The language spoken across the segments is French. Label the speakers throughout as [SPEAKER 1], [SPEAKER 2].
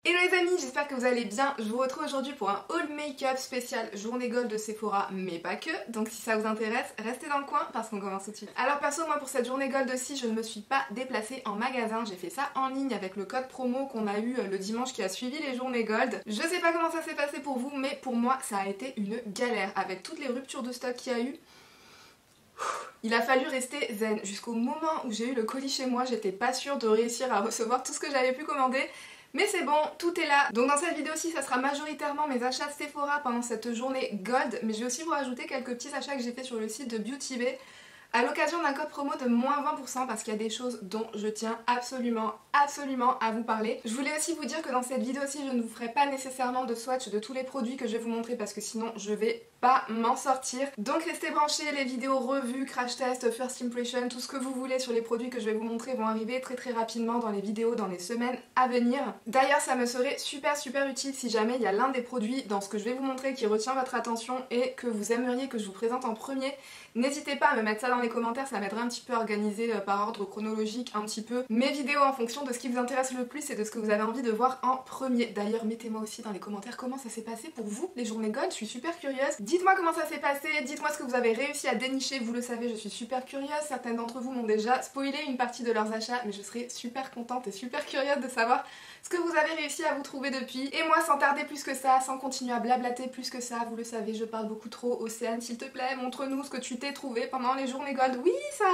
[SPEAKER 1] Hello les amis, j'espère que vous allez bien. Je vous retrouve aujourd'hui pour un haul make-up spécial journée gold de Sephora, mais pas que. Donc si ça vous intéresse, restez dans le coin parce qu'on commence tout de suite. Alors perso, moi pour cette journée gold aussi, je ne me suis pas déplacée en magasin. J'ai fait ça en ligne avec le code promo qu'on a eu le dimanche qui a suivi les journées gold. Je sais pas comment ça s'est passé pour vous, mais pour moi ça a été une galère. Avec toutes les ruptures de stock qu'il y a eu, il a fallu rester zen. Jusqu'au moment où j'ai eu le colis chez moi, j'étais pas sûre de réussir à recevoir tout ce que j'avais pu commander. Mais c'est bon, tout est là. Donc dans cette vidéo-ci, ça sera majoritairement mes achats Sephora pendant cette journée gold. Mais je vais aussi vous rajouter quelques petits achats que j'ai fait sur le site de Beauty Bay à l'occasion d'un code promo de moins 20% parce qu'il y a des choses dont je tiens absolument à vous parler. Je voulais aussi vous dire que dans cette vidéo-ci, je ne vous ferai pas nécessairement de swatch de tous les produits que je vais vous montrer parce que sinon je vais pas m'en sortir. Donc restez branchés, les vidéos revues, crash test, first impression, tout ce que vous voulez sur les produits que je vais vous montrer vont arriver très rapidement dans les vidéos dans les semaines à venir. D'ailleurs ça me serait super utile si jamais il y a l'un des produits dans ce que je vais vous montrer qui retient votre attention et que vous aimeriez que je vous présente en premier. N'hésitez pas à me mettre ça dans les commentaires, ça m'aiderait un petit peu à organiser par ordre chronologique un petit peu mes vidéos en fonction de ce qui vous intéresse le plus et de ce que vous avez envie de voir en premier. D'ailleurs mettez-moi aussi dans les commentaires comment ça s'est passé pour vous les journées gold, je suis super curieuse. Dites-moi comment ça s'est passé, dites-moi ce que vous avez réussi à dénicher, vous le savez je suis super curieuse. Certaines d'entre vous m'ont déjà spoilé une partie de leurs achats mais je serais super contente et super curieuse de savoir ce que vous avez réussi à vous trouver depuis. Et moi sans tarder plus que ça, sans continuer à blablater plus que ça, vous le savez je parle beaucoup trop. Océane s'il te plaît, montre-nous ce que tu t'es trouvé pendant les journées gold. Oui ça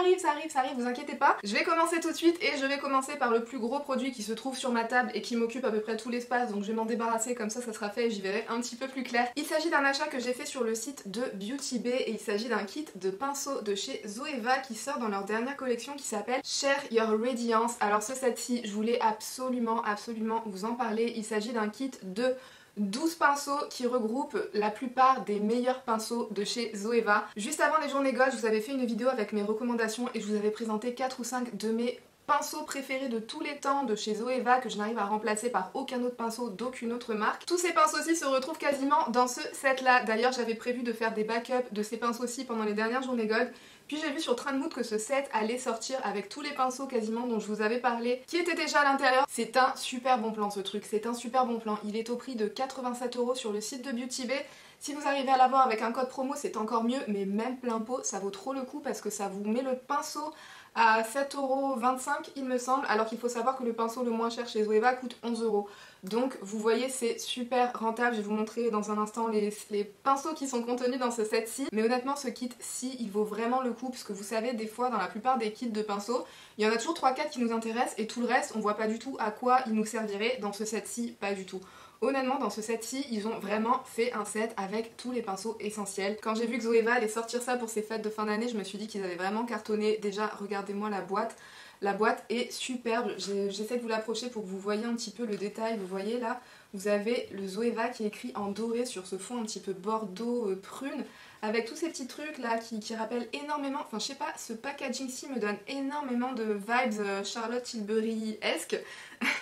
[SPEAKER 1] arrive, vous inquiétez pas. Je vais commencer tout de suite et je vais commencer par le plus gros produit qui se trouve sur ma table et qui m'occupe à peu près tout l'espace, donc je vais m'en débarrasser comme ça sera fait et j'y verrai un petit peu plus clair. Il s'agit d'un achat que j'ai fait sur le site de Beauty Bay et il s'agit d'un kit de pinceaux de chez Zoeva qui sort dans leur dernière collection qui s'appelle Share Your Radiance. Alors ce set-ci, je voulais absolument vous en parler. Il s'agit d'un kit de 12 pinceaux qui regroupent la plupart des meilleurs pinceaux de chez Zoeva. Juste avant les journées gold, je vous avais fait une vidéo avec mes recommandations et je vous avais présenté 4 ou 5 de mes pinceaux préférés de tous les temps de chez Zoeva que je n'arrive à remplacer par aucun autre pinceau d'aucune autre marque. Tous ces pinceaux-ci se retrouvent quasiment dans ce set-là. D'ailleurs, j'avais prévu de faire des backups de ces pinceaux-ci pendant les dernières journées gold. Puis j'ai vu sur Trendmood que ce set allait sortir avec tous les pinceaux quasiment dont je vous avais parlé qui étaient déjà à l'intérieur. C'est un super bon plan ce truc, c'est un super bon plan. Il est au prix de 87 € sur le site de Beauty Bay. Si vous arrivez à l'avoir avec un code promo c'est encore mieux, mais même plein pot ça vaut trop le coup parce que ça vous met le pinceau à 7,25 € il me semble, alors qu'il faut savoir que le pinceau le moins cher chez Zoeva coûte 11 €. Donc vous voyez c'est super rentable, je vais vous montrer dans un instant les pinceaux qui sont contenus dans ce set-ci. Mais honnêtement ce kit-ci il vaut vraiment le coup, parce que vous savez des fois dans la plupart des kits de pinceaux, il y en a toujours 3-4 qui nous intéressent et tout le reste on voit pas du tout à quoi il nous servirait. Dans ce set-ci pas du tout. Honnêtement dans ce set-ci ils ont vraiment fait un set avec tous les pinceaux essentiels. Quand j'ai vu que Zoeva allait sortir ça pour ses fêtes de fin d'année, je me suis dit qu'ils avaient vraiment cartonné. Déjà regardez-moi la boîte. La boîte est superbe, j'essaie de vous l'approcher pour que vous voyez un petit peu le détail. Vous voyez là, vous avez le Zoeva qui est écrit en doré sur ce fond un petit peu bordeaux prune, avec tous ces petits trucs là qui rappellent énormément, enfin je sais pas, ce packaging-ci me donne énormément de vibes Charlotte Tilbury-esque.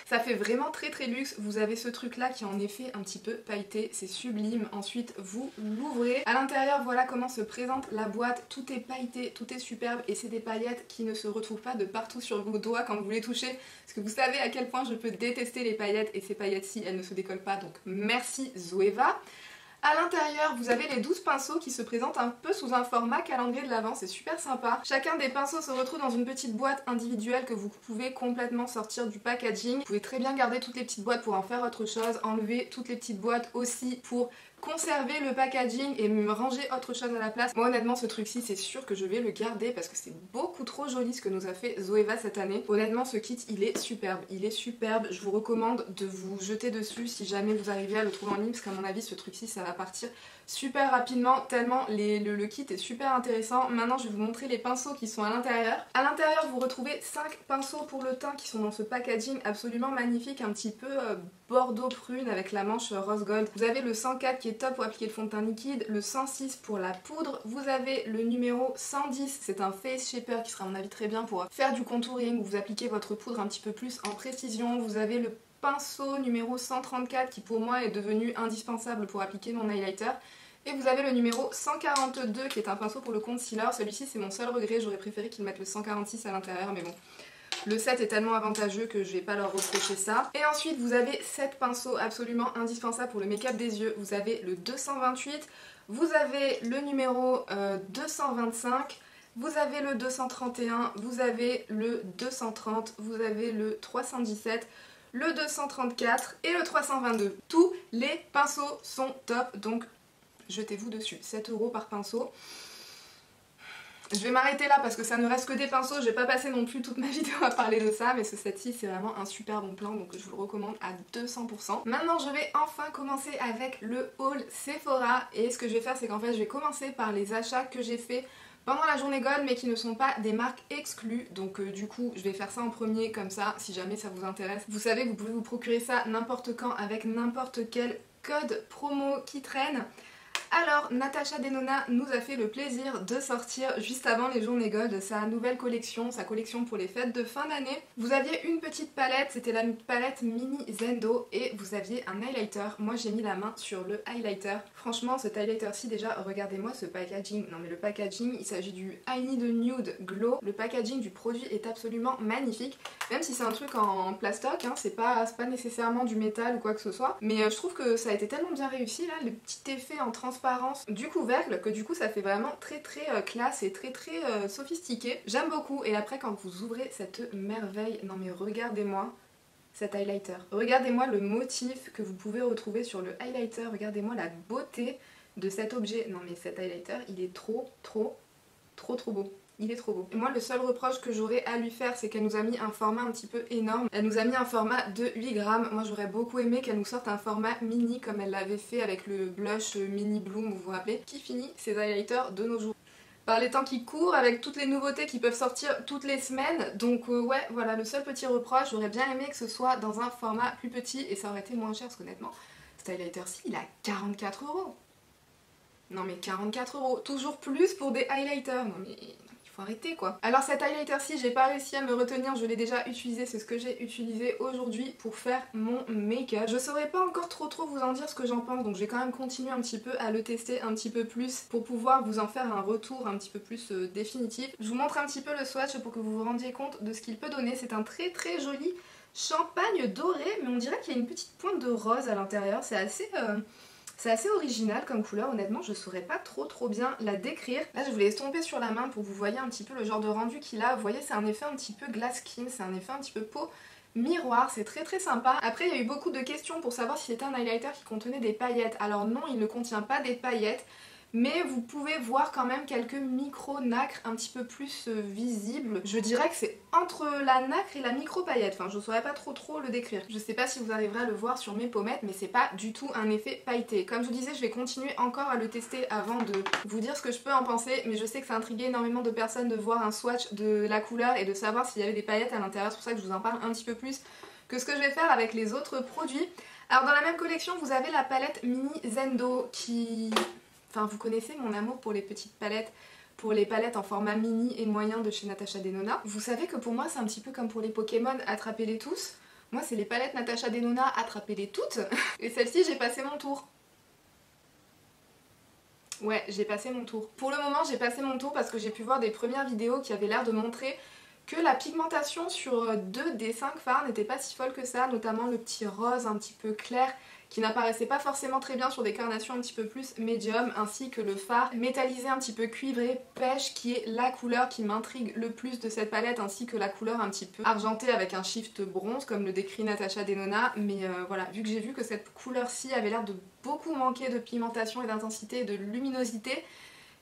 [SPEAKER 1] Ça fait vraiment très luxe. Vous avez ce truc là qui est en effet un petit peu pailleté, c'est sublime. Ensuite vous l'ouvrez, à l'intérieur voilà comment se présente la boîte. Tout est pailleté, tout est superbe et c'est des paillettes qui ne se retrouvent pas de partout sur vos doigts quand vous les touchez, parce que vous savez à quel point je peux détester les paillettes et ces paillettes-ci elles ne se décollent pas, donc merci Zoeva. A l'intérieur, vous avez les 12 pinceaux qui se présentent un peu sous un format calendrier de l'Avent, c'est super sympa. Chacun des pinceaux se retrouve dans une petite boîte individuelle que vous pouvez complètement sortir du packaging. Vous pouvez très bien garder toutes les petites boîtes pour en faire autre chose, enlever toutes les petites boîtes aussi pour conserver le packaging et me ranger autre chose à la place. Moi honnêtement ce truc ci c'est sûr que je vais le garder parce que c'est beaucoup trop joli ce que nous a fait Zoeva cette année. Honnêtement ce kit il est superbe, je vous recommande de vous jeter dessus si jamais vous arrivez à le trouver en ligne, parce qu'à mon avis ce truc ci ça va partir super rapidement tellement le kit est super intéressant. Maintenant je vais vous montrer les pinceaux qui sont à l'intérieur. À l'intérieur vous retrouvez 5 pinceaux pour le teint qui sont dans ce packaging absolument magnifique, un petit peu bordeaux prune avec la manche rose gold. Vous avez le 104 qui est top pour appliquer le fond de teint liquide, le 106 pour la poudre, vous avez le numéro 110, c'est un face shaper qui sera à mon avis très bien pour faire du contouring, où vous appliquez votre poudre un petit peu plus en précision, vous avez le pinceau numéro 134 qui pour moi est devenu indispensable pour appliquer mon highlighter. Et vous avez le numéro 142 qui est un pinceau pour le concealer. Celui-ci c'est mon seul regret, j'aurais préféré qu'ils mettent le 146 à l'intérieur mais bon. Le set est tellement avantageux que je vais pas leur reprocher ça. Et ensuite vous avez 7 pinceaux absolument indispensables pour le make-up des yeux. Vous avez le 228, vous avez le numéro 225, vous avez le 231, vous avez le 230, vous avez le 317, le 234 et le 322. Tous les pinceaux sont top, donc jetez-vous dessus. 7 € par pinceau. Je vais m'arrêter là parce que ça ne reste que des pinceaux, je vais pas passer non plus toute ma vidéo à parler de ça, mais ce set-ci c'est vraiment un super bon plan, donc je vous le recommande à 200%. Maintenant je vais enfin commencer avec le haul Sephora, et ce que je vais faire c'est qu'en fait je vais commencer par les achats que j'ai fait pendant la journée Gold mais qui ne sont pas des marques exclues, donc du coup je vais faire ça en premier, comme ça si jamais ça vous intéresse. Vous savez que vous pouvez vous procurer ça n'importe quand avec n'importe quel code promo qui traîne. Alors, Natasha Denona nous a fait le plaisir de sortir juste avant les journées Gold sa nouvelle collection, sa collection pour les fêtes de fin d'année. Vous aviez une petite palette, c'était la palette Mini Zendo, et vous aviez un highlighter. Moi j'ai mis la main sur le highlighter. Franchement ce highlighter-ci déjà, regardez-moi ce packaging. Non mais le packaging, il s'agit du I Need a Nude Glow. Le packaging du produit est absolument magnifique. Même si c'est un truc en plastoc, hein, c'est pas nécessairement du métal ou quoi que ce soit. Mais je trouve que ça a été tellement bien réussi là, le petit effet en transparence du couvercle, que du coup ça fait vraiment très classe et très sophistiqué. J'aime beaucoup. Et après quand vous ouvrez cette merveille, non mais regardez-moi cet highlighter. Regardez-moi le motif que vous pouvez retrouver sur le highlighter. Regardez-moi la beauté de cet objet. Non mais cet highlighter il est trop beau. Il est trop beau. Et moi le seul reproche que j'aurais à lui faire c'est qu'elle nous a mis un format un petit peu énorme. Elle nous a mis un format de 8 grammes. Moi j'aurais beaucoup aimé qu'elle nous sorte un format mini comme elle l'avait fait avec le blush mini bloom, vous vous rappelez. Qui finit ces highlighters de nos jours. Par les temps qui courent, avec toutes les nouveautés qui peuvent sortir toutes les semaines. Donc ouais, voilà le seul petit reproche. J'aurais bien aimé que ce soit dans un format plus petit et ça aurait été moins cher parce qu'honnêtement cet highlighter-ci il a 44 €. Non mais 44 €, toujours plus pour des highlighters. Non mais faut arrêter quoi. Alors cet highlighter-ci, j'ai pas réussi à me retenir, je l'ai déjà utilisé, c'est ce que j'ai utilisé aujourd'hui pour faire mon make-up. Je saurais pas encore trop vous en dire ce que j'en pense, donc je vais quand même continuer un petit peu à le tester un petit peu plus pour pouvoir vous en faire un retour un petit peu plus définitif. Je vous montre un petit peu le swatch pour que vous vous rendiez compte de ce qu'il peut donner. C'est un très joli champagne doré, mais on dirait qu'il y a une petite pointe de rose à l'intérieur, c'est assez original comme couleur, honnêtement je saurais pas trop bien la décrire. Là je vous l'ai estompé sur la main pour que vous voyez un petit peu le genre de rendu qu'il a. Vous voyez c'est un effet un petit peu glass skin, c'est un effet un petit peu peau miroir, c'est très sympa. Après il y a eu beaucoup de questions pour savoir si c'était un highlighter qui contenait des paillettes. Alors non, il ne contient pas des paillettes, mais vous pouvez voir quand même quelques micro nacres un petit peu plus visibles. Je dirais que c'est entre la nacre et la micro paillette, enfin je saurais pas trop le décrire. Je sais pas si vous arriverez à le voir sur mes pommettes, mais c'est pas du tout un effet pailleté. Comme je vous disais, je vais continuer encore à le tester avant de vous dire ce que je peux en penser, mais je sais que ça intriguait énormément de personnes de voir un swatch de la couleur et de savoir s'il y avait des paillettes à l'intérieur. C'est pour ça que je vous en parle un petit peu plus que ce que je vais faire avec les autres produits. Alors dans la même collection, vous avez la palette Mini Zendo qui... Enfin, vous connaissez mon amour pour les petites palettes, pour les palettes en format mini et moyen de chez Natasha Denona. Vous savez que pour moi c'est un petit peu comme pour les Pokémon, attrapez-les tous. Moi c'est les palettes Natasha Denona, attrapez-les toutes. Et celle-ci j'ai passé mon tour. Ouais, j'ai passé mon tour. Pour le moment j'ai passé mon tour parce que j'ai pu voir des premières vidéos qui avaient l'air de montrer que la pigmentation sur 2 des 5 fards n'était pas si folle que ça, notamment le petit rose un petit peu clair qui n'apparaissait pas forcément très bien sur des carnations un petit peu plus médium, ainsi que le fard métallisé un petit peu cuivré pêche qui est la couleur qui m'intrigue le plus de cette palette, ainsi que la couleur un petit peu argentée avec un shift bronze comme le décrit Natasha Denona. Mais voilà, vu que j'ai vu que cette couleur-ci avait l'air de beaucoup manquer de pigmentation et d'intensité et de luminosité,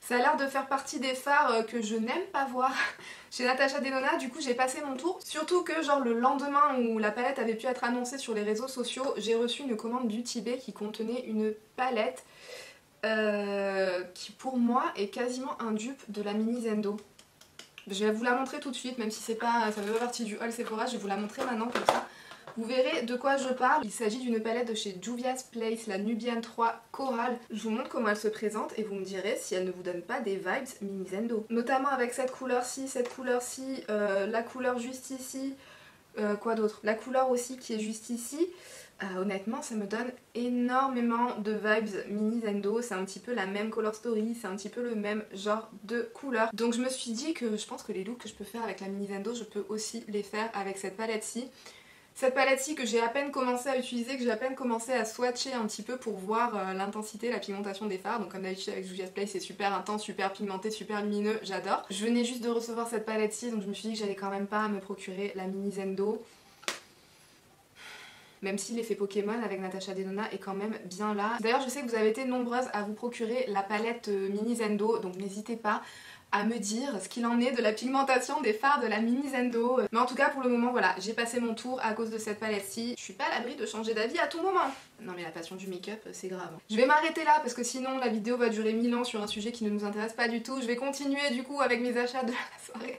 [SPEAKER 1] ça a l'air de faire partie des fards que je n'aime pas voir chez Natasha Denona. Du coup j'ai passé mon tour. Surtout que genre le lendemain où la palette avait pu être annoncée sur les réseaux sociaux, j'ai reçu une commande du Tibet qui contenait une palette qui pour moi est quasiment un dupe de la Mini Zendo. Je vais vous la montrer tout de suite, même si c'est pas, ça fait pas partie du haul Sephora, je vais vous la montrer maintenant comme ça. Vous verrez de quoi je parle. Il s'agit d'une palette de chez Juvia's Place, la Nubian 3 Coral. Je vous montre comment elle se présente et vous me direz si elle ne vous donne pas des vibes Mini Zendo. Notamment avec cette couleur-ci, la couleur juste ici, quoi d'autre? La couleur aussi qui est juste ici. Honnêtement ça me donne énormément de vibes mini Zendo, c'est un petit peu la même color story, c'est un petit peu le même genre de couleur. Donc je me suis dit que je pense que les looks que je peux faire avec la mini Zendo, je peux aussi les faire avec cette palette-ci. Cette palette-ci que j'ai à peine commencé à utiliser, que j'ai à peine commencé à swatcher un petit peu pour voir l'intensité, la pigmentation des fards. Donc comme d'habitude avec Juvia's Place, c'est super intense, super pigmenté, super lumineux, j'adore. Je venais juste de recevoir cette palette-ci, donc je me suis dit que j'allais quand même pas me procurer la mini Zendo. Même si l'effet Pokémon avec Natasha Denona est quand même bien là. D'ailleurs je sais que vous avez été nombreuses à vous procurer la palette mini Zendo, donc n'hésitez pas à me dire ce qu'il en est de la pigmentation des fards de la mini Zendo. Mais en tout cas pour le moment voilà, j'ai passé mon tour à cause de cette palette-ci. Je suis pas à l'abri de changer d'avis à tout moment. Non mais la passion du make-up c'est grave. Je vais m'arrêter là parce que sinon la vidéo va durer 1000 ans sur un sujet qui ne nous intéresse pas du tout. Je vais continuer du coup avec mes achats de la soirée.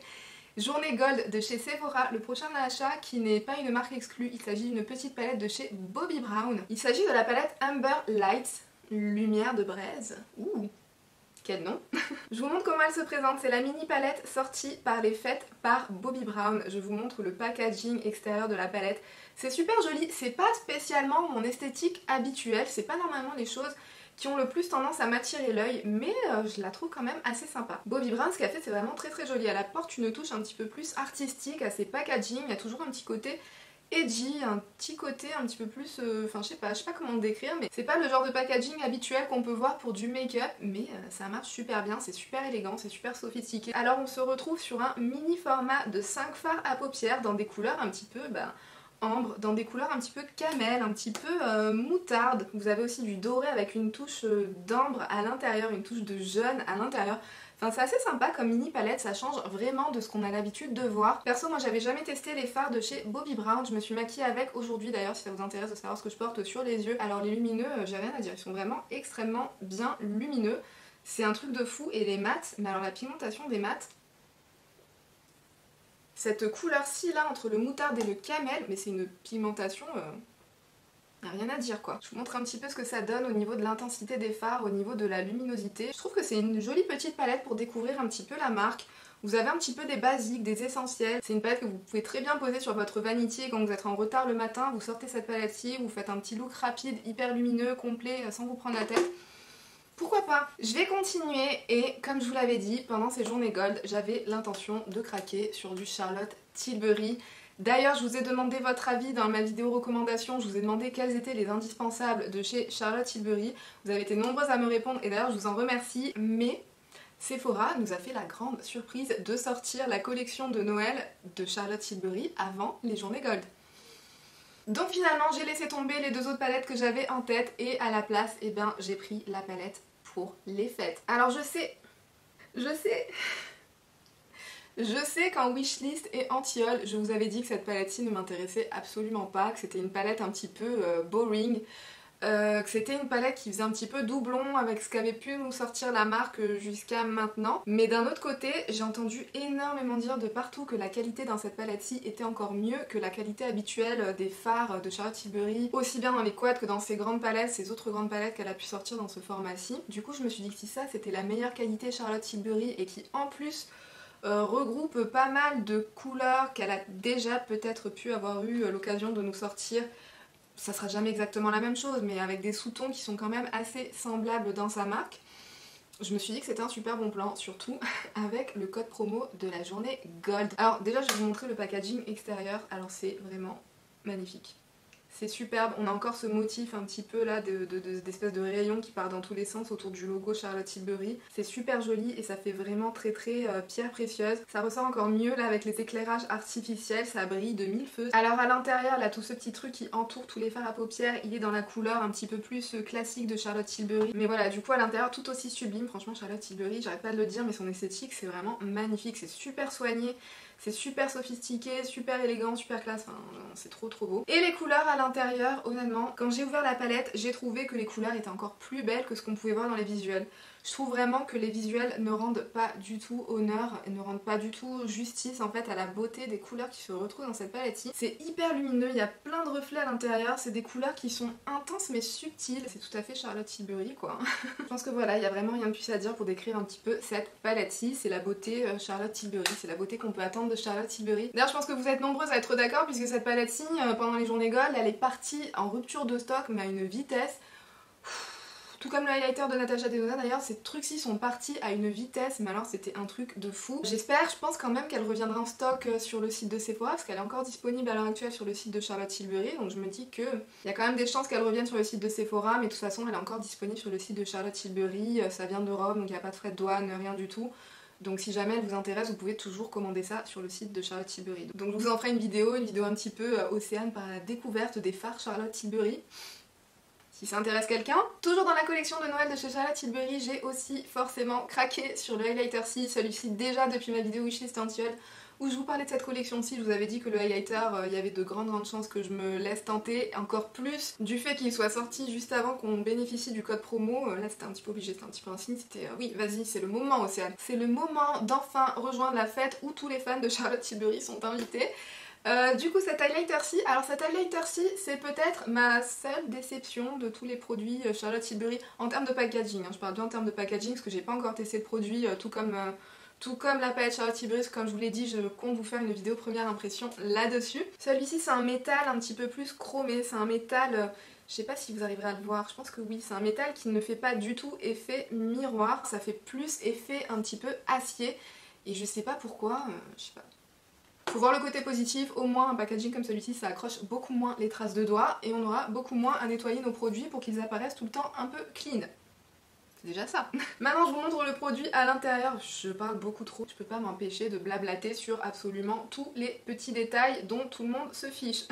[SPEAKER 1] Journée Gold de chez Sephora, le prochain achat qui n'est pas une marque exclue, il s'agit d'une petite palette de chez Bobbi Brown. Il s'agit de la palette Amber Lights, lumière de braise. Ouh, quel nom. Je vous montre comment elle se présente, c'est la mini palette sortie par les fêtes par Bobbi Brown. Je vous montre le packaging extérieur de la palette. C'est super joli, c'est pas spécialement mon esthétique habituelle, c'est pas normalement les choses qui ont le plus tendance à m'attirer l'œil, mais je la trouve quand même assez sympa. Bobbi Brown, ce qu'elle fait, c'est vraiment très joli. Elle apporte une touche un petit peu plus artistique à ses packaging, il y a toujours un petit côté edgy, un petit côté un petit peu plus, enfin je sais pas comment le décrire, mais c'est pas le genre de packaging habituel qu'on peut voir pour du make-up, mais ça marche super bien, c'est super élégant, c'est super sophistiqué. Alors on se retrouve sur un mini format de 5 fards à paupières dans des couleurs un petit peu, ambre, dans des couleurs un petit peu camel, un petit peu moutarde. Vous avez aussi du doré avec une touche d'ambre à l'intérieur, une touche de jaune à l'intérieur. Enfin c'est assez sympa comme mini palette, ça change vraiment de ce qu'on a l'habitude de voir. Perso moi j'avais jamais testé les fards de chez Bobbi Brown, je me suis maquillée avec aujourd'hui d'ailleurs si ça vous intéresse de savoir ce que je porte sur les yeux. Alors les lumineux, j'ai rien à dire, ils sont vraiment extrêmement bien lumineux. C'est un truc de fou et les mats, mais alors la pigmentation des mats, cette couleur-ci là entre le moutarde et le camel, mais c'est une pigmentation... rien à dire quoi. Je vous montre un petit peu ce que ça donne au niveau de l'intensité des fards, au niveau de la luminosité. Je trouve que c'est une jolie petite palette pour découvrir un petit peu la marque. Vous avez un petit peu des basiques, des essentiels. C'est une palette que vous pouvez très bien poser sur votre vanity quand vous êtes en retard le matin. Vous sortez cette palette-ci, vous faites un petit look rapide, hyper lumineux, complet, sans vous prendre la tête. Pourquoi pas? Je vais continuer et comme je vous l'avais dit, pendant ces journées gold, j'avais l'intention de craquer sur du Charlotte Tilbury. D'ailleurs, je vous ai demandé votre avis dans ma vidéo recommandation, je vous ai demandé quels étaient les indispensables de chez Charlotte Tilbury. Vous avez été nombreuses à me répondre et d'ailleurs je vous en remercie, mais Sephora nous a fait la grande surprise de sortir la collection de Noël de Charlotte Tilbury avant les journées gold. Donc finalement j'ai laissé tomber les deux autres palettes que j'avais en tête et à la place, eh ben, j'ai pris la palette pour les fêtes. Alors je sais qu'en wishlist et anti-haul, je vous avais dit que cette palette-ci ne m'intéressait absolument pas, que c'était une palette un petit peu boring, que c'était une palette qui faisait un petit peu doublon avec ce qu'avait pu nous sortir la marque jusqu'à maintenant. Mais d'un autre côté, j'ai entendu énormément dire de partout que la qualité dans cette palette-ci était encore mieux que la qualité habituelle des fards de Charlotte Tilbury, aussi bien dans les quads que dans ces grandes palettes, ces autres grandes palettes qu'elle a pu sortir dans ce format-ci. Du coup, je me suis dit que si ça c'était la meilleure qualité Charlotte Tilbury et qui en plus regroupe pas mal de couleurs qu'elle a déjà peut-être pu avoir eu l'occasion de nous sortir, ça sera jamais exactement la même chose, mais avec des sous-tons qui sont quand même assez semblables dans sa marque, je me suis dit que c'était un super bon plan, surtout avec le code promo de la journée Gold. Alors déjà je vais vous montrer le packaging extérieur, alors c'est vraiment magnifique. C'est superbe, on a encore ce motif un petit peu là d'espèce de rayon qui part dans tous les sens autour du logo Charlotte Tilbury. C'est super joli et ça fait vraiment très pierre précieuse. Ça ressort encore mieux là avec les éclairages artificiels, ça brille de mille feux. Alors à l'intérieur là tout ce petit truc qui entoure tous les fards à paupières, il est dans la couleur un petit peu plus classique de Charlotte Tilbury. Mais voilà, du coup à l'intérieur tout aussi sublime, franchement Charlotte Tilbury, j'arrête pas de le dire mais son esthétique c'est vraiment magnifique, c'est super soigné. C'est super sophistiqué, super élégant, super classe, enfin c'est trop beau. Et les couleurs à l'intérieur, honnêtement, quand j'ai ouvert la palette, j'ai trouvé que les couleurs étaient encore plus belles que ce qu'on pouvait voir dans les visuels. Je trouve vraiment que les visuels ne rendent pas du tout honneur et ne rendent pas du tout justice en fait à la beauté des couleurs qui se retrouvent dans cette palette-ci. C'est hyper lumineux, il y a plein de reflets à l'intérieur, c'est des couleurs qui sont intenses mais subtiles. C'est tout à fait Charlotte Tilbury quoi. Je pense que voilà, il y a vraiment rien de plus à dire pour décrire un petit peu cette palette-ci. C'est la beauté Charlotte Tilbury, c'est la beauté qu'on peut attendre de Charlotte Tilbury. D'ailleurs je pense que vous êtes nombreuses à être d'accord puisque cette palette-ci pendant les journées gold elle est partie en rupture de stock mais à une vitesse. Tout comme le highlighter de Natasha Denona d'ailleurs, ces trucs-ci sont partis à une vitesse, mais alors c'était un truc de fou. J'espère, je pense quand même qu'elle reviendra en stock sur le site de Sephora, parce qu'elle est encore disponible à l'heure actuelle sur le site de Charlotte Tilbury, donc je me dis qu'il y a quand même des chances qu'elle revienne sur le site de Sephora, mais de toute façon elle est encore disponible sur le site de Charlotte Tilbury, ça vient d'Europe, donc il n'y a pas de frais de douane, rien du tout. Donc si jamais elle vous intéresse, vous pouvez toujours commander ça sur le site de Charlotte Tilbury. Donc je vous en ferai une vidéo un petit peu océane par la découverte des fards Charlotte Tilbury. Si ça intéresse quelqu'un. Toujours dans la collection de Noël de chez Charlotte Tilbury, j'ai aussi forcément craqué sur le highlighter C, celui-ci déjà depuis ma vidéo wishlist mensuelle où je vous parlais de cette collection-ci, je vous avais dit que le highlighter, il y avait de grandes chances que je me laisse tenter, encore plus du fait qu'il soit sorti juste avant qu'on bénéficie du code promo. Là c'était un petit peu obligé, c'était un petit peu un signe, c'était oui vas-y c'est le moment Océane. C'est le moment d'enfin rejoindre la fête où tous les fans de Charlotte Tilbury sont invités. Du coup cet highlighter-ci, alors cet highlighter-ci c'est peut-être ma seule déception de tous les produits Charlotte Tilbury en termes de packaging, hein. Je parle bien en termes de packaging parce que j'ai pas encore testé le produit tout comme la palette Charlotte Tilbury, comme je vous l'ai dit je compte vous faire une vidéo première impression là-dessus. Celui-ci c'est un métal un petit peu plus chromé, c'est un métal... je sais pas si vous arriverez à le voir, je pense que oui, c'est un métal qui ne fait pas du tout effet miroir, ça fait plus effet un petit peu acier et je sais pas pourquoi, je sais pas. Faut voir le côté positif, au moins un packaging comme celui-ci ça accroche beaucoup moins les traces de doigts et on aura beaucoup moins à nettoyer nos produits pour qu'ils apparaissent tout le temps un peu clean. C'est déjà ça. Maintenant je vous montre le produit à l'intérieur, je parle beaucoup trop, je peux pas m'empêcher de blablater sur absolument tous les petits détails dont tout le monde se fiche.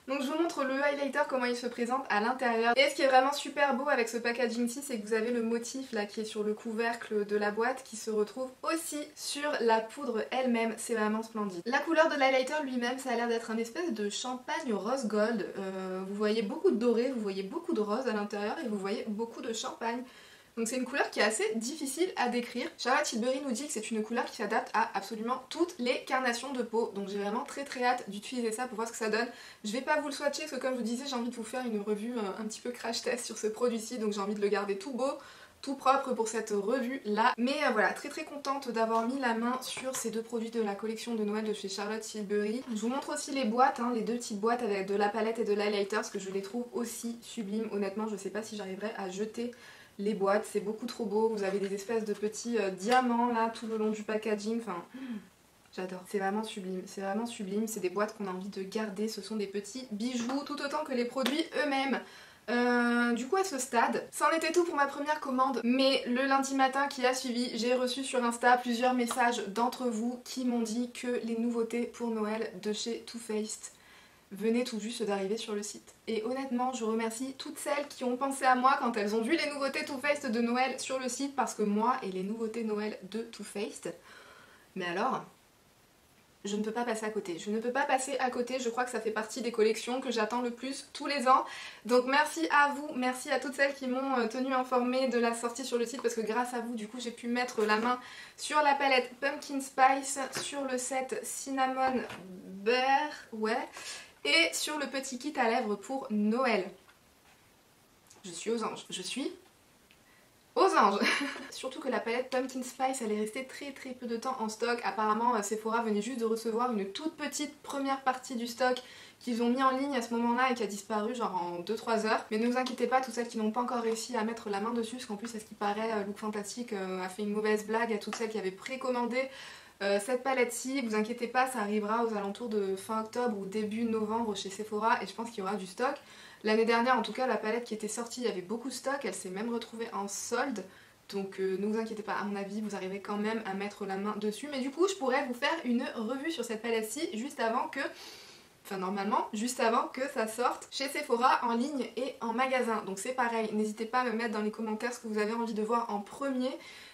[SPEAKER 1] Donc je vous montre le highlighter, comment il se présente à l'intérieur. Et ce qui est vraiment super beau avec ce packaging-ci, c'est que vous avez le motif là qui est sur le couvercle de la boîte qui se retrouve aussi sur la poudre elle-même. C'est vraiment splendide. La couleur de l'highlighter lui-même, ça a l'air d'être un espèce de champagne rose gold. Vous voyez beaucoup de doré, vous voyez beaucoup de rose à l'intérieur et vous voyez beaucoup de champagne. Donc c'est une couleur qui est assez difficile à décrire. Charlotte Tilbury nous dit que c'est une couleur qui s'adapte à absolument toutes les carnations de peau. Donc j'ai vraiment très hâte d'utiliser ça pour voir ce que ça donne. Je vais pas vous le swatcher parce que comme je vous disais j'ai envie de vous faire une revue un petit peu crash test sur ce produit-ci. Donc j'ai envie de le garder tout beau, tout propre pour cette revue là. Mais voilà, très contente d'avoir mis la main sur ces deux produits de la collection de Noël de chez Charlotte Tilbury. Je vous montre aussi les boîtes, hein, les deux petites boîtes avec de la palette et de l'highlighter parce que je les trouve aussi sublimes. Honnêtement je sais pas si j'arriverai à jeter les boîtes, c'est beaucoup trop beau, vous avez des espèces de petits diamants là tout le long du packaging, enfin j'adore, c'est vraiment sublime, c'est des boîtes qu'on a envie de garder, ce sont des petits bijoux tout autant que les produits eux-mêmes. Du coup à ce stade, ça en était tout pour ma première commande, mais le lundi matin qui a suivi, j'ai reçu sur Insta plusieurs messages d'entre vous qui m'ont dit que les nouveautés pour Noël de chez Too Faced venaient tout juste d'arriver sur le site. Et honnêtement, je remercie toutes celles qui ont pensé à moi quand elles ont vu les nouveautés Too Faced de Noël sur le site, parce que moi et les nouveautés Noël de Too Faced, mais alors, je ne peux pas passer à côté. Je ne peux pas passer à côté, je crois que ça fait partie des collections que j'attends le plus tous les ans. Donc merci à vous, merci à toutes celles qui m'ont tenu informée de la sortie sur le site, parce que grâce à vous, du coup, j'ai pu mettre la main sur la palette Pumpkin Spice, sur le set Cinnamon Bear, ouais, et sur le petit kit à lèvres pour Noël. Je suis aux anges. Je suis aux anges. Surtout que la palette Pumpkin Spice elle est restée très peu de temps en stock. Apparemment Sephora venait juste de recevoir une toute petite première partie du stock qu'ils ont mis en ligne à ce moment-là et qui a disparu genre en 2-3 heures. Mais ne vous inquiétez pas, toutes celles qui n'ont pas encore réussi à mettre la main dessus, parce qu'en plus à ce qui paraît Look Fantastic a fait une mauvaise blague à toutes celles qui avaient précommandé cette palette-ci, vous inquiétez pas, ça arrivera aux alentours de fin octobre ou début novembre chez Sephora et je pense qu'il y aura du stock. L'année dernière en tout cas la palette qui était sortie, il y avait beaucoup de stock, elle s'est même retrouvée en solde. Donc ne vous inquiétez pas, à mon avis vous arriverez quand même à mettre la main dessus. Mais du coup je pourrais vous faire une revue sur cette palette-ci juste avant que... Enfin normalement, juste avant que ça sorte chez Sephora en ligne et en magasin. Donc c'est pareil, n'hésitez pas à me mettre dans les commentaires ce que vous avez envie de voir en premier.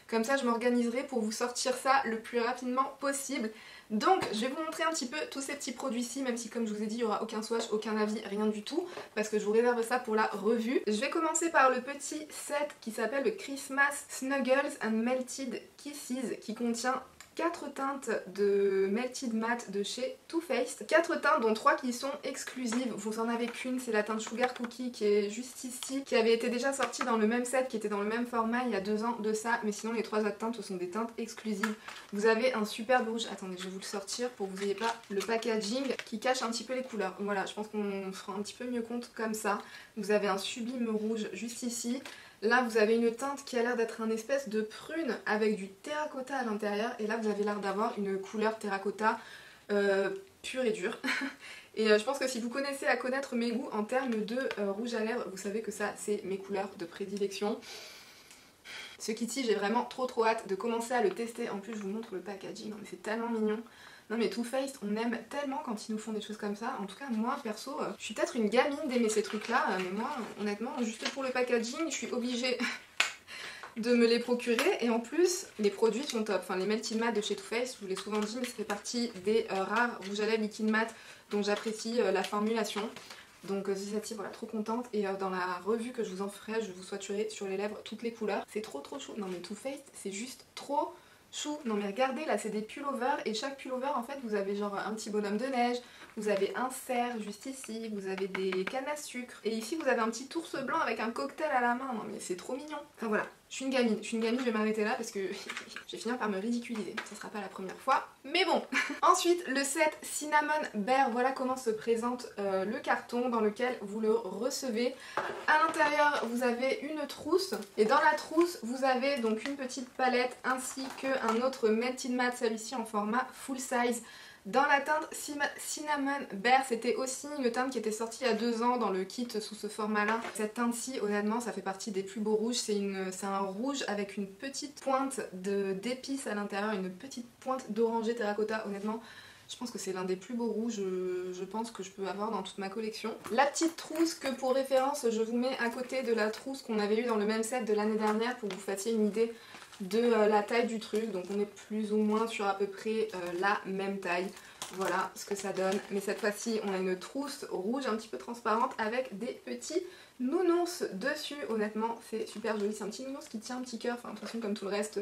[SPEAKER 1] Comme ça je m'organiserai pour vous sortir ça le plus rapidement possible. Donc je vais vous montrer un petit peu tous ces petits produits-ci, même si comme je vous ai dit il n'y aura aucun swatch, aucun avis, rien du tout, parce que je vous réserve ça pour la revue. Je vais commencer par le petit set qui s'appelle le Christmas Snuggles and Melted Kisses, qui contient 4 teintes de Melted Matte de chez Too Faced. 4 teintes dont 3 qui sont exclusives. Vous en avez qu'une, c'est la teinte Sugar Cookie qui est juste ici, qui avait été déjà sortie dans le même set, qui était dans le même format il y a 2 ans de ça. Mais sinon les 3 autres teintes ce sont des teintes exclusives. Vous avez un superbe rouge. Attendez, je vais vous le sortir pour que vous n'ayez pas le packaging qui cache un petit peu les couleurs. Voilà, je pense qu'on se rend un petit peu mieux compte comme ça. Vous avez un sublime rouge juste ici. Là vous avez une teinte qui a l'air d'être un espèce de prune avec du terracotta à l'intérieur, et là vous avez l'air d'avoir une couleur terracotta pure et dure. Et je pense que si vous connaissez à connaître mes goûts en termes de rouge à lèvres, vous savez que ça c'est mes couleurs de prédilection. Ce kitty, j'ai vraiment trop hâte de commencer à le tester. En plus je vous montre le packaging, mais c'est tellement mignon. Non mais Too Faced, on aime tellement quand ils nous font des choses comme ça. En tout cas moi perso, je suis peut-être une gamine d'aimer ces trucs là, mais moi honnêtement juste pour le packaging je suis obligée de me les procurer. Et en plus les produits sont top. Enfin les Melted Matte de chez Too Faced, je vous l'ai souvent dit, mais ça fait partie des rares rouges à lèvres liquide mat dont j'apprécie la formulation. Donc c'est celle-ci, voilà, trop contente. Et dans la revue que je vous en ferai, je vous swatcherai sur les lèvres toutes les couleurs. C'est trop chou. Non mais Too Faced c'est juste trop chou. Non mais regardez, là c'est des pullovers, et chaque pullover en fait vous avez genre un petit bonhomme de neige, vous avez un cerf juste ici, vous avez des cannes à sucre, et ici vous avez un petit ours blanc avec un cocktail à la main. Non mais c'est trop mignon. Enfin voilà, je suis une gamine, je vais m'arrêter là parce que je vais finir par me ridiculiser, ça sera pas la première fois, mais bon. Ensuite le set Cinnamon Bear, voilà comment se présente le carton dans lequel vous le recevez. À l'intérieur vous avez une trousse, et dans la trousse vous avez donc une petite palette ainsi qu'un autre Melted Matte, celui-ci en format full size. Dans la teinte Cinnamon Bear, c'était aussi une teinte qui était sortie il y a 2 ans dans le kit sous ce format-là. Cette teinte-ci, honnêtement, ça fait partie des plus beaux rouges. C'est un rouge avec une petite pointe d'épices à l'intérieur, une petite pointe d'oranger terracotta. Honnêtement, je pense que c'est l'un des plus beaux rouges, je pense, que je peux avoir dans toute ma collection. La petite trousse que pour référence, je vous mets à côté de la trousse qu'on avait eue dans le même set de l'année dernière pour que vous fassiez une idée de la taille du truc. Donc on est plus ou moins sur à peu près la même taille. Voilà ce que ça donne. Mais cette fois-ci on a une trousse rouge un petit peu transparente avec des petits nounours dessus. Honnêtement c'est super joli, c'est un petit nounours qui tient un petit cœur, enfin de toute façon comme tout le reste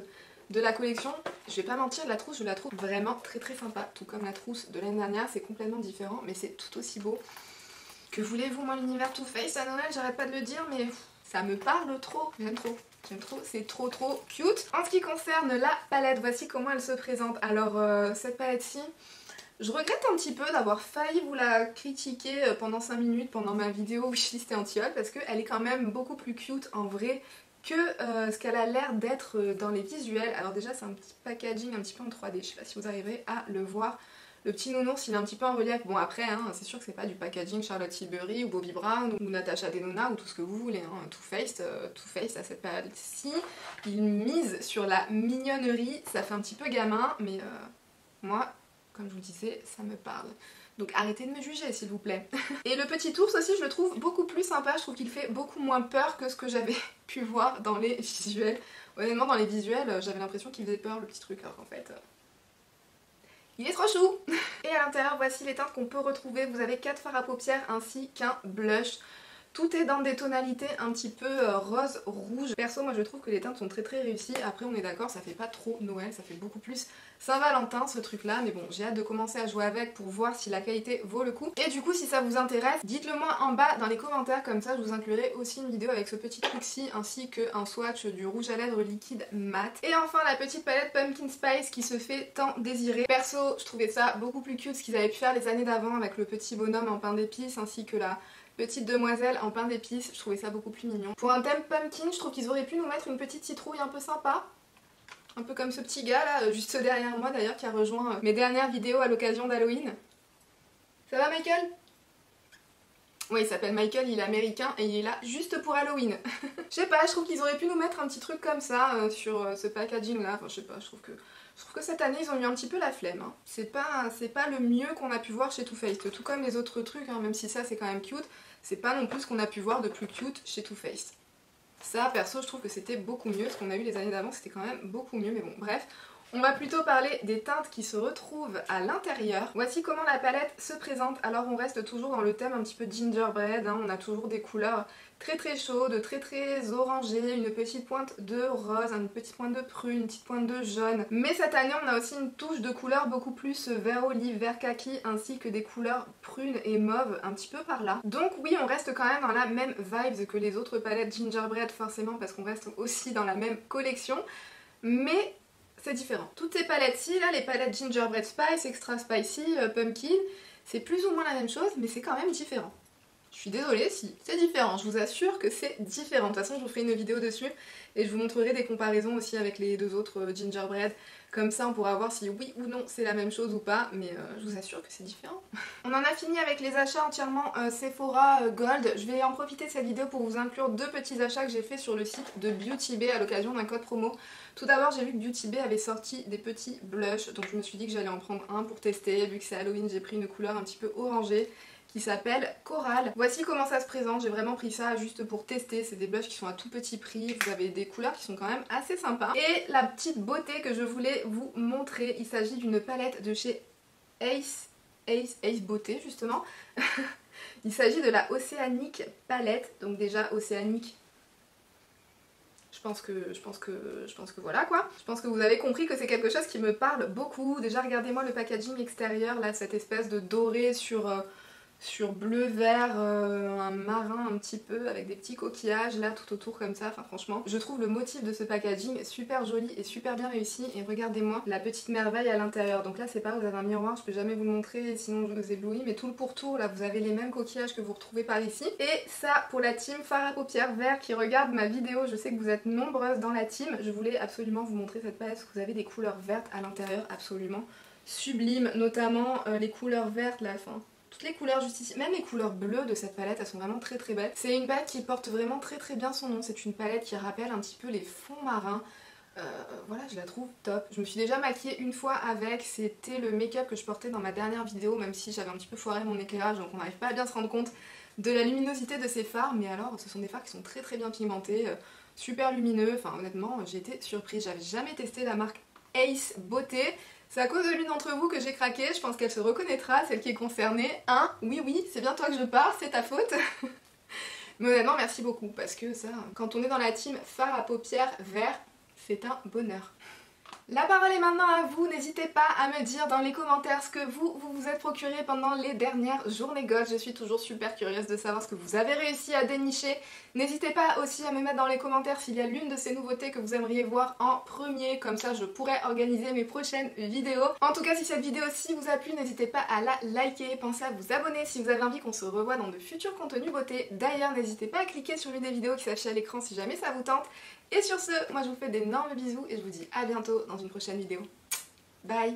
[SPEAKER 1] de la collection. Je vais pas mentir, la trousse je la trouve vraiment très sympa. Tout comme la trousse de l'année dernière, c'est complètement différent mais c'est tout aussi beau. Que voulez-vous, moi l'univers Too Faced à Noël, j'arrête pas de le dire, mais ça me parle trop, j'aime trop. J'aime trop, c'est trop cute. En ce qui concerne la palette, voici comment elle se présente. Alors cette palette-ci, je regrette un petit peu d'avoir failli vous la critiquer pendant 5 minutes pendant ma vidéo wishlist et anti-haul, parce qu'elle est quand même beaucoup plus cute en vrai que ce qu'elle a l'air d'être dans les visuels. Alors déjà c'est un petit packaging un petit peu en 3D, je sais pas si vous arriverez à le voir. Le petit nounours il est un petit peu en relief. Bon après hein, c'est sûr que c'est pas du packaging Charlotte Tilbury ou Bobbi Brown ou Natasha Denona ou tout ce que vous voulez hein. Too Faced à cette période-ci, il mise sur la mignonnerie. Ça fait un petit peu gamin mais moi comme je vous disais ça me parle. Donc arrêtez de me juger s'il vous plaît. Et le petit ours aussi je le trouve beaucoup plus sympa, je trouve qu'il fait beaucoup moins peur que ce que j'avais pu voir dans les visuels. Honnêtement dans les visuels j'avais l'impression qu'il faisait peur le petit truc alors qu'en fait... il est trop chou. Et à l'intérieur voici les teintes qu'on peut retrouver. Vous avez 4 fards à paupières ainsi qu'un blush. Tout est dans des tonalités un petit peu rose, rouge. Perso moi je trouve que les teintes sont très réussies. Après on est d'accord, ça fait pas trop Noël, ça fait beaucoup plus Saint-Valentin ce truc là. Mais bon j'ai hâte de commencer à jouer avec pour voir si la qualité vaut le coup. Et du coup si ça vous intéresse, dites-le moi en bas dans les commentaires. Comme ça je vous inclurai aussi une vidéo avec ce petit truc-ci ainsi qu'un swatch du rouge à lèvres liquide mat. Et enfin la petite palette Pumpkin Spice qui se fait tant désirer. Perso je trouvais ça beaucoup plus cute ce qu'ils avaient pu faire les années d'avant avec le petit bonhomme en pain d'épices ainsi que la petite demoiselle en pain d'épices, je trouvais ça beaucoup plus mignon. Pour un thème pumpkin, je trouve qu'ils auraient pu nous mettre une petite citrouille un peu sympa. Un peu comme ce petit gars là, juste derrière moi d'ailleurs, qui a rejoint mes dernières vidéos à l'occasion d'Halloween. Ça va Michael? Oui, il s'appelle Michael, il est américain et il est là juste pour Halloween. Je sais pas, je trouve qu'ils auraient pu nous mettre un petit truc comme ça sur ce packaging là. Enfin je sais pas, je trouve que cette année ils ont eu un petit peu la flemme. Hein. C'est pas le mieux qu'on a pu voir chez Too Faced. Tout comme les autres trucs, hein, même si ça c'est quand même cute, c'est pas non plus ce qu'on a pu voir de plus cute chez Too Faced. Ça perso je trouve que c'était beaucoup mieux, ce qu'on a eu les années d'avant c'était quand même beaucoup mieux, mais bon bref. On va plutôt parler des teintes qui se retrouvent à l'intérieur. Voici comment la palette se présente. Alors on reste toujours dans le thème un petit peu gingerbread, hein. On a toujours des couleurs très chaudes, très orangées, une petite pointe de rose, une petite pointe de prune, une petite pointe de jaune. Mais cette année on a aussi une touche de couleurs beaucoup plus vert olive, vert kaki, ainsi que des couleurs prunes et mauves un petit peu par là. Donc oui, on reste quand même dans la même vibes que les autres palettes gingerbread forcément, parce qu'on reste aussi dans la même collection. Mais c'est différent. Toutes ces palettes-ci, là, les palettes Gingerbread Spice, Extra Spicy, Pumpkin, c'est plus ou moins la même chose, mais c'est quand même différent. Je suis désolée si c'est différent, je vous assure que c'est différent. De toute façon, je vous ferai une vidéo dessus et je vous montrerai des comparaisons aussi avec les deux autres Gingerbread. Comme ça, on pourra voir si oui ou non c'est la même chose ou pas, mais je vous assure que c'est différent. On en a fini avec les achats entièrement Sephora Gold. Je vais en profiter de cette vidéo pour vous inclure deux petits achats que j'ai fait sur le site de Beauty Bay à l'occasion d'un code promo. Tout d'abord, j'ai vu que Beauty Bay avait sorti des petits blushs, donc je me suis dit que j'allais en prendre un pour tester. Vu que c'est Halloween, j'ai pris une couleur un petit peu orangée qui s'appelle Coral. Voici comment ça se présente, j'ai vraiment pris ça juste pour tester, c'est des blushs qui sont à tout petit prix, vous avez des couleurs qui sont quand même assez sympas. Et la petite beauté que je voulais vous montrer, il s'agit d'une palette de chez Ace Beauté justement. Il s'agit de la Océanique palette, donc déjà Océanique. Je pense que voilà quoi. Je pense que vous avez compris que c'est quelque chose qui me parle beaucoup. Déjà regardez-moi le packaging extérieur là, cette espèce de doré sur bleu vert, un marin un petit peu avec des petits coquillages là tout autour comme ça. Enfin franchement, je trouve le motif de ce packaging super joli et super bien réussi. Et regardez-moi la petite merveille à l'intérieur. Donc là c'est pareil, vous avez un miroir, je peux jamais vous le montrer sinon je vous éblouis, mais tout le pourtour là vous avez les mêmes coquillages que vous retrouvez par ici. Et ça pour la team fard à paupières vert qui regarde ma vidéo, je sais que vous êtes nombreuses dans la team, je voulais absolument vous montrer cette palette parce que vous avez des couleurs vertes à l'intérieur absolument sublimes, notamment les couleurs vertes là, enfin toutes les couleurs juste ici, même les couleurs bleues de cette palette, elles sont vraiment très belles. C'est une palette qui porte vraiment très bien son nom, c'est une palette qui rappelle un petit peu les fonds marins. Voilà, je la trouve top. Je me suis déjà maquillée une fois avec, c'était le make-up que je portais dans ma dernière vidéo, même si j'avais un petit peu foiré mon éclairage, donc on n'arrive pas à bien se rendre compte de la luminosité de ces fards, mais alors ce sont des fards qui sont très bien pigmentés, super lumineux, enfin honnêtement j'ai été surprise, j'avais jamais testé la marque Ace Beauté. C'est à cause de l'une d'entre vous que j'ai craqué, je pense qu'elle se reconnaîtra, celle qui est concernée. Hein, oui, c'est bien toi que je parle, c'est ta faute. Mais honnêtement, merci beaucoup, parce que ça, quand on est dans la team fard à paupières vert, c'est un bonheur. La parole est maintenant à vous, n'hésitez pas à me dire dans les commentaires ce que vous êtes procuré pendant les dernières journées Gold. Je suis toujours super curieuse de savoir ce que vous avez réussi à dénicher. N'hésitez pas aussi à me mettre dans les commentaires s'il y a l'une de ces nouveautés que vous aimeriez voir en premier, comme ça je pourrais organiser mes prochaines vidéos. En tout cas, si cette vidéo-ci vous a plu, n'hésitez pas à la liker, pensez à vous abonner si vous avez envie qu'on se revoie dans de futurs contenus beauté. D'ailleurs, n'hésitez pas à cliquer sur l'une des vidéos qui s'affiche à l'écran si jamais ça vous tente. Et sur ce, moi je vous fais d'énormes bisous et je vous dis à bientôt dans une prochaine vidéo. Bye!